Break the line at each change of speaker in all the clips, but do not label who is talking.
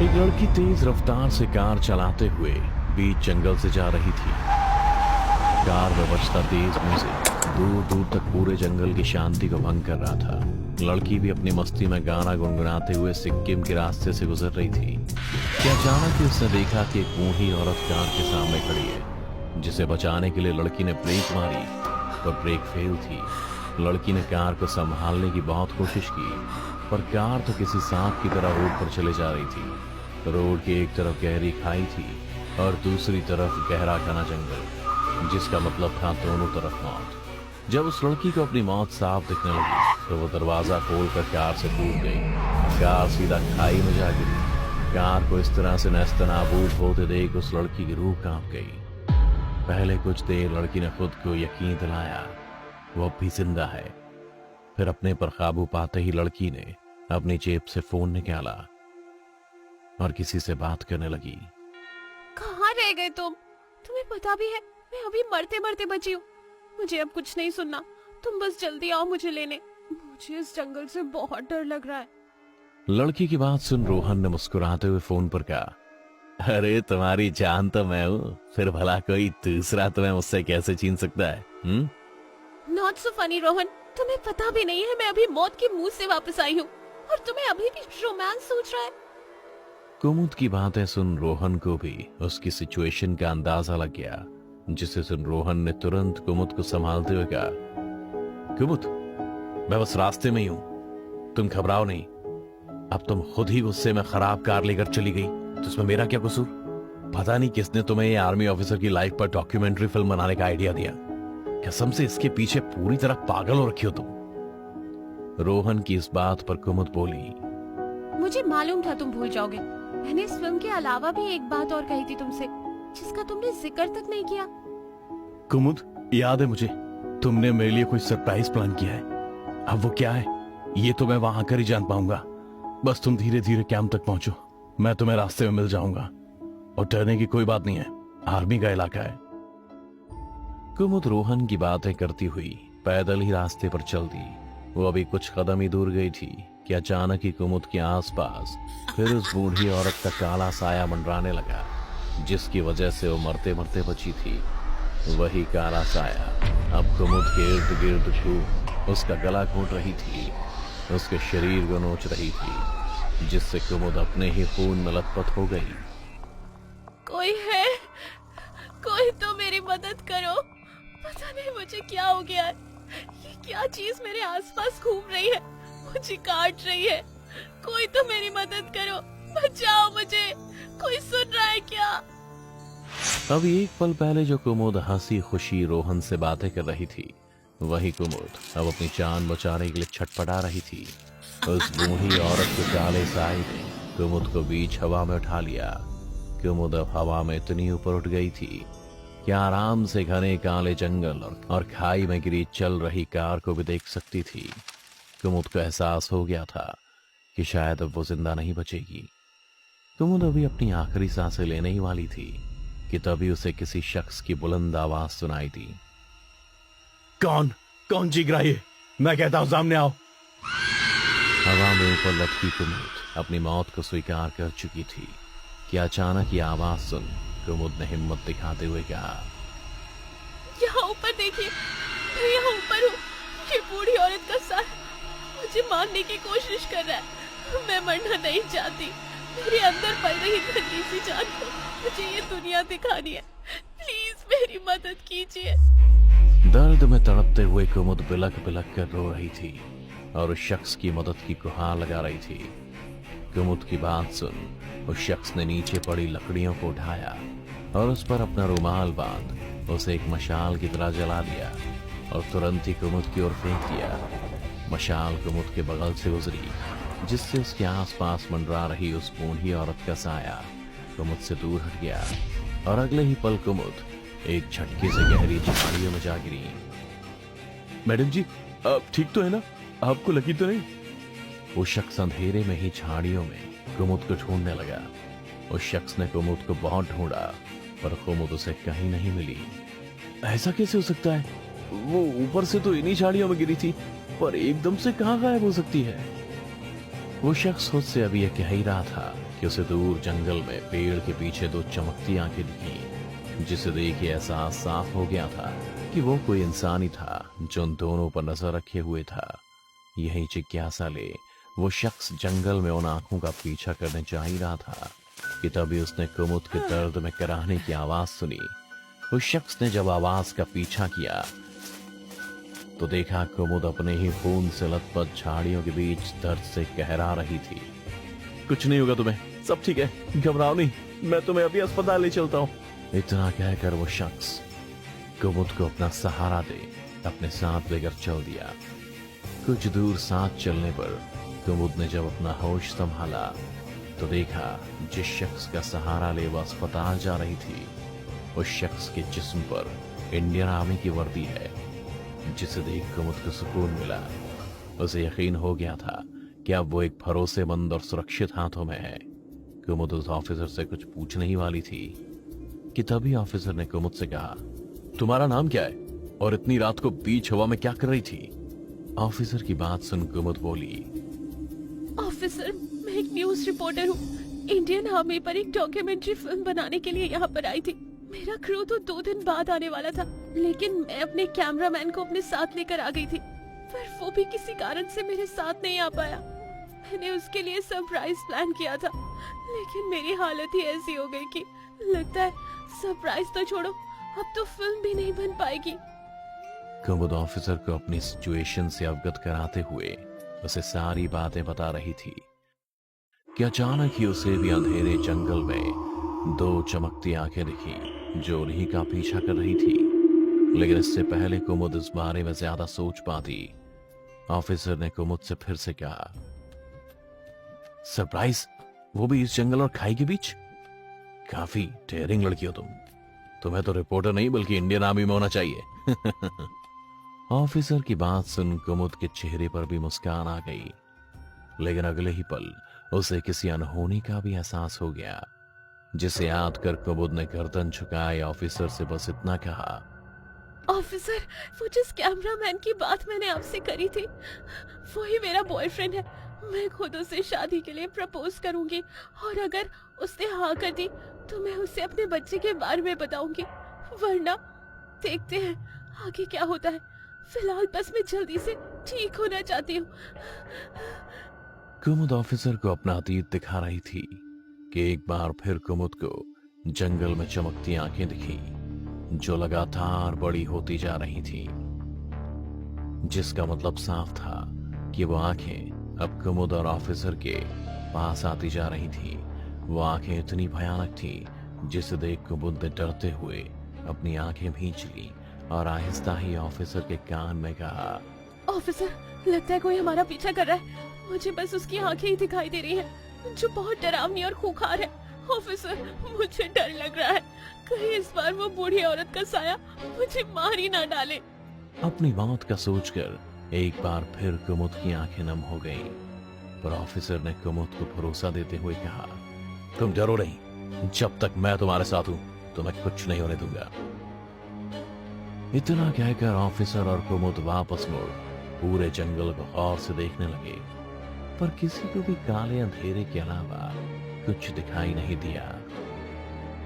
एक लड़की तेज रफ्तार से कार चलाते हुए बीच जंगल से जा रही थी। कार में बजता तेज म्यूजिक दूर दूर तक पूरे जंगल की शांति को भंग कर रहा था। लड़की भी अपनी मस्ती में गाना गुनगुनाते हुए सिक्किम के रास्ते से गुजर रही थी कि अचानक ही उसने देखा कि एक बूढ़ी औरत कार के सामने खड़ी है, जिसे बचाने के लिए लड़की ने ब्रेक मारी पर ब्रेक फेल थी। लड़की ने कार को संभालने की बहुत कोशिश की, पर कार तो किसी सांप की तरह रोड पर चले जा रही थी। रोड की एक तरफ गहरी खाई थी और दूसरी तरफ गहरा घना जंगल, जिसका मतलब था दोनों तरफ मौत। जब उस लड़की को अपनी मौत साफ दिखने लगी तो वो दरवाजा खोलकर कार से कूद गई। कार सीधा खाई में जा गिरी। कार को इस तरह से नेस्तनाबूद होते देख उस लड़की की रूह कांप गई। पहले कुछ देर लड़की ने खुद को यकीन दिलाया वो अब भी जिंदा है। फिर अपने पर काबू पाते ही लड़की ने अपनी जेब से फोन निकाला और किसी से बात करने लगी।
कहाँ रह गए तुम? तुम्हें पता भी है मैं अभी मरते मरते बची हूँ। मुझे अब कुछ नहीं सुनना, तुम बस जल्दी आओ मुझे लेने। मुझे इस जंगल से बहुत डर लग रहा है।
लड़की की बात सुन रोहन ने मुस्कुराते हुए फोन पर कहा, अरे तुम्हारी जान तो मैं हूँ, फिर भला कोई दूसरा तुम्हें मुझसे कैसे छीन सकता है?
नॉट सो फनी रोहन, तुम्हें पता भी नहीं है मैं अभी मौत के मुंह से वापस आई हूँ और तुम्हें अभी भी रोमांस सोच रहा है।
कुमुद की बातें सुन रोहन को भी उसकी सिचुएशन का अंदाजा लग गया, जिसे सुन रोहन ने तुरंत कुमुद को संभालते हुए कहा, कुमुद मैं बस रास्ते में ही हूँ, तुम घबराओ नहीं। अब तुम खुद ही गुस्से में खराब कार लेकर चली गई तो इसमें मेरा क्या कसूर? पता नहीं किसने तुम्हें ये आर्मी ऑफिसर की लाइफ पर डॉक्यूमेंट्री फिल्म बनाने का आइडिया दिया। कसम से इसके पीछे पूरी तरह पागल हो रखी हो तुम। रोहन की इस बात पर कुमुद बोली,
मुझे मालूम था तुम भूल जाओगे। मैंने इस फिल्म के अलावा भी एक बात और कही थी तुमसे, जिसका तुमने जिक्र तक नहीं किया।
कुमुद याद है मुझे, तुमने मेरे लिए कोई सरप्राइज प्लान किया है। अब वो क्या है ये तो मैं वहां आकर ही जान पाऊंगा। बस तुम धीरे धीरे कैंप तक पहुंचो, मैं तुम्हें रास्ते में मिल जाऊंगा और डरने की कोई बात नहीं है, आर्मी का इलाका है। कुमुद रोहन की बातें करती हुई पैदल ही रास्ते पर चल दी। वो अभी कुछ कदम ही दूर गई थी कि अचानक ही कुमुद के आसपास फिर उस बूढ़ी औरत का काला साया मंडराने लगा, जिसकी वजह से वो मरते मरते बची थी। वही काला साया अब कुमुद के इर्द गिर्द घूम उसका गला घोंट रही थी, उसके शरीर को नोच रही थी, जिससे कुमुद अपने ही खून में लथपथ हो गई।
कोई है? कोई तो मेरी मदद करो। पता नहीं मुझे क्या हो गया है। ये क्या चीज मेरे आसपास घूम रही है, मुझे काट रही है। कोई तो मेरी मदद करो, बचाओ मुझे। कोई सुन रहा है क्या?
अब एक पल पहले जो कुमुद हंसी खुशी रोहन से बातें कर रही थी, वही कुमुद अब अपनी जान बचाने के लिए छटपटा रही थी। उस बूढ़ी औरत के काले साए ने कुमुद को बीच हवा में उठा लिया। कुमुद अब हवा में इतनी ऊपर उठ गई थी कि आराम से घने काले जंगल और खाई में गिरी चल रही कार को भी देख सकती थी। कुमुद को एहसास हो गया था कि शायद अब वो जिंदा नहीं बचेगी। कुमुद अभी अपनी आखिरी सांसें लेने ही वाली थी कि तभी उसे किसी शख्स की बुलंद आवाज सुनाई दी। कौन चीख रहा है? मैं कहता हूं सामने आओ। हवा में ऊपर लटकी कुमुद अपनी मौत को स्वीकार कर चुकी थी कि अचानक ये आवाज सुन कुमुद ने हिम्मत दिखाते हुए कहा,
यहाँ ऊपर देखिए, मैं यहाँ ऊपर हूँ। ये बूढ़ी औरत का साया मुझे मारने की कोशिश कर रहा है। मैं मरना नहीं चाहती। मेरे अंदर पल रही गंदी सी जान को मुझे ये दुनिया दिखानी है। प्लीज मेरी मदद कीजिए।
दर्द में तड़पते हुए कुमुद बिलख बिलख कर रो रही थी और उस शख्स की मदद की गुहार लगा रही थी। कुमुद की बात सुन उस शख्स ने नीचे पड़ी लकड़ियों को उठाया और उस पर अपना रुमाल बांध उसे एक मशाल की तरह जला दिया और तुरंत ही कुमुद की ओर फेंक दिया। मशाल कुमुद के बगल से गुजरी, जिससे उसके आसपास मंडरा रही उस बूढ़ी औरत का साया कुमुद से दूर हट गया और अगले ही पल कुमुद एक झटके से गहरी झाड़ियों में जा गिरी। मैडम जी आप ठीक तो है ना? आपको लगी तो नहीं? वो शख्स अंधेरे में ही झाड़ियों में कुमुद को ढूंढने लगा। उस शख्स ने कुमुद को बहुत ढूंढा पर कुमुद उसे कहीं नहीं मिली। ऐसा कैसे हो सकता है? वो ऊपर से तो इन्हीं झाड़ियों में गिरी थी, पर एकदम से कहां गायब हो सकती है? वो शख्स खुद से अभी यह कह ही रहा था कि उसे दूर जंगल में पेड़ के पीछे दो चमकती आंखें दिखी, जिसे देख के एहसास साफ हो गया था कि वो कोई इंसान ही था जो उन दोनों पर नजर रखे हुए था। यही जिज्ञासा ले वो शख्स जंगल में उन आंखों का पीछा करने जा ही रहा था कि तभी उसने कुमुद के दर्द में कराहने की आवाज सुनी। उस शख्स ने जब आवाज का पीछा किया तो देखा कुमुद अपने ही खून से लथपथ झाड़ियों के बीच दर्द से कहरा रही थी। कुछ नहीं होगा तुम्हें, सब ठीक है, घबराओ नहीं, मैं तुम्हें अभी अस्पताल ले चलता हूँ। इतना कहकर वो शख्स कुमुद को अपना सहारा दे अपने साथ लेकर चल दिया। कुछ दूर साथ चलने पर कुमुद ने जब अपना होश संभाला तो देखा जिस शख्स का सहारा ले वो अस्पताल जा रही थी, उस शख्स के जिस्म पर इंडियन आर्मी की वर्दी है, जिसे देख कुमुद को सुकून मिला। उसे यकीन हो गया था कि अब वो एक भरोसेमंद और सुरक्षित हाथों में है। कुमुद उस ऑफिसर से कुछ पूछने ही वाली थी कि तभी ऑफिसर ने कुमुद से कहा, तुम्हारा नाम क्या है और इतनी रात को बीच हवा में क्या कर रही थी? ऑफिसर की बात सुन कुमुद बोली,
ऑफिसर, मैं एक न्यूज रिपोर्टर हूँ। इंडियन आर्मी पर एक डॉक्यूमेंट्री फिल्म बनाने के लिए यहाँ पर आई थी। मेरा क्रू तो 2 दिन बाद आने वाला था, लेकिन मैं अपने कैमरामैन को अपने साथ लेकर आ गई थी, पर वो भी किसी कारण से मेरे साथ नहीं आ पाया। मैंने उसके लिए सरप्राइज प्लान किया था, लेकिन मेरी हालत ही ऐसी हो गई कि लगता है सरप्राइज तो छोड़ो, अब तो फिल्म भी नहीं बन पाएगी।
कुमुद ऑफिसर को अपनी सिचुएशन से अवगत कराते हुए उसे सारी बातें बता रही थी कि अचानक ही उसे भी अंधेरे जंगल में 2 चमकती आंखें दिखी जो उन्हीं का पीछा कर रही थी। लेकिन इससे पहले कुमुद इस बारे में ज्यादा सोच पाती, ऑफिसर ने कुमुद से फिर से कहा, सरप्राइज, वो भी इस जंगल और खाई के बीच? काफी डेयरिंग लड़की हो तुम। तुम्हें तो रिपोर्टर नहीं बल्कि इंडियन आर्मी में होना चाहिए। ऑफिसर की बात सुन कुमुद के चेहरे पर भी मुस्कान आ गई, लेकिन अगले ही पल उसे किसी अनहोनी का भी एहसास हो गया, जिसे याद कर कुमुद ने गर्दन झुकाए ऑफिसर से बस इतना कहा,
ऑफिसर, वो जिस कैमरामैन की बात मैंने आपसे करी थी, वो ही मेरा बॉयफ्रेंड है। मैं खुद उसे शादी के लिए प्रपोज करूंगी और अगर उसने हाँ कर दी तो मैं उसे अपने बच्चे के बारे में बताऊंगी, वरना देखते हैं आगे क्या होता है। फिलहाल बस मैं जल्दी से ठीक होना चाहती हूँ।
कुमुद ऑफिसर को अपना अतीत दिखा रही थी कि एक बार फिर कुमुद को जंगल में चमकती आंखें दिखी जो लगातार बड़ी होती जा रही थी, जिसका मतलब साफ था कि वो आंखें अब कुमुद और ऑफिसर के पास आती जा रही थी। वो आंखें इतनी भयानक थी जिसे देख कुमुद ने डरते हुए अपनी आंखें भींच ली और आहिस्ता ही ऑफिसर के कान में कहा,
ऑफिसर, लगता है कोई हमारा पीछा कर रहा है। मुझे बस उसकी आंखें ही दिखाई दे रही हैं, जो बहुत डरावनी और खूंखार है। ऑफिसर, मुझे डर लग रहा है, कहीं इस बार वो बूढ़ी औरत का साया मुझे मार ही ना डाले।
अपनी मौत का सोचकर एक बार फिर कुमुद की आंखें नम हो गईं, पर ऑफिसर ने कुमुद को भरोसा देते हुए कहा, तुम डरो नहीं, जब तक मैं तुम्हारे साथ हूं तुम्हें कुछ नहीं होने दूंगा। इतना कहकर ऑफिसर और कुमुद वापस मुड़ पूरे जंगल को गौर से देखने लगे, पर किसी को भी काले अंधेरे के अलावा कुछ दिखाई नहीं दिया।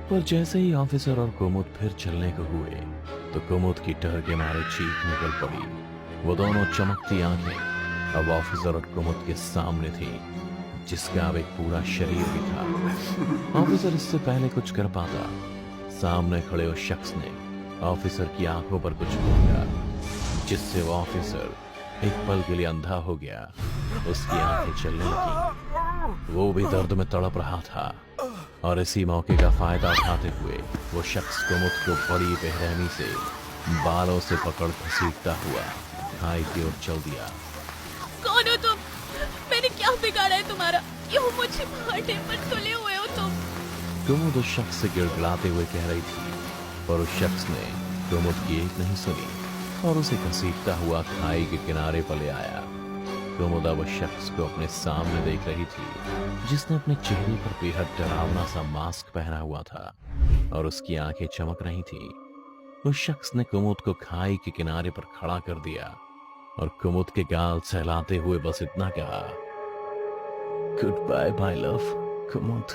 पर जैसे ही ऑफिसर और कुमुद फिर चलने को हुए तो कुमुद की डर के मारे चीख निकल पड़ी। वो दोनों चमकती आंखें अब ऑफिसर और कुमुद के सामने थी, जिसका अब एक पूरा शरीर भी था। ऑफिसर इससे पहले कुछ कर पाता, सामने खड़े उस शख्स ने ऑफिसर की आंखों पर कुछ बोला, जिससे वो ऑफिसर एक पल के लिए अंधा हो गया। उसकी आंखें चलने लगी, वो भी दर्द में तड़प रहा था, और इसी मौके का फायदा उठाते हुए वो शख्स कुमुद को बड़ी बेरहमी से बालों से पकड़ घसीटता हुआ खाई की ओर चल दिया।
कौन हो तुम? मैंने क्या बिगाड़ा है तुम्हारा? क्यों मुझे मारने पर तुले हुए हो तुम?
कुमुद उस शख्स से गिड़गिड़ाते हुए कह रही थी, पर उस शख्स ने कुमुद की एक नहीं सुनी और उसे घसीटता हुआ खाई के किनारे पर ले आया। कुमुद अब उस शख्स को अपने सामने देख रही थी, जिसने अपने चेहरे पर बेहद डरावना सा मास्क पहना हुआ था और उसकी आंखें चमक रही थी। उस शख्स ने कुमुद को खाई के किनारे पर खड़ा कर दिया और कुमुद के गाल सहलाते हुए बस इतना कहा, good bye my love, Kamod.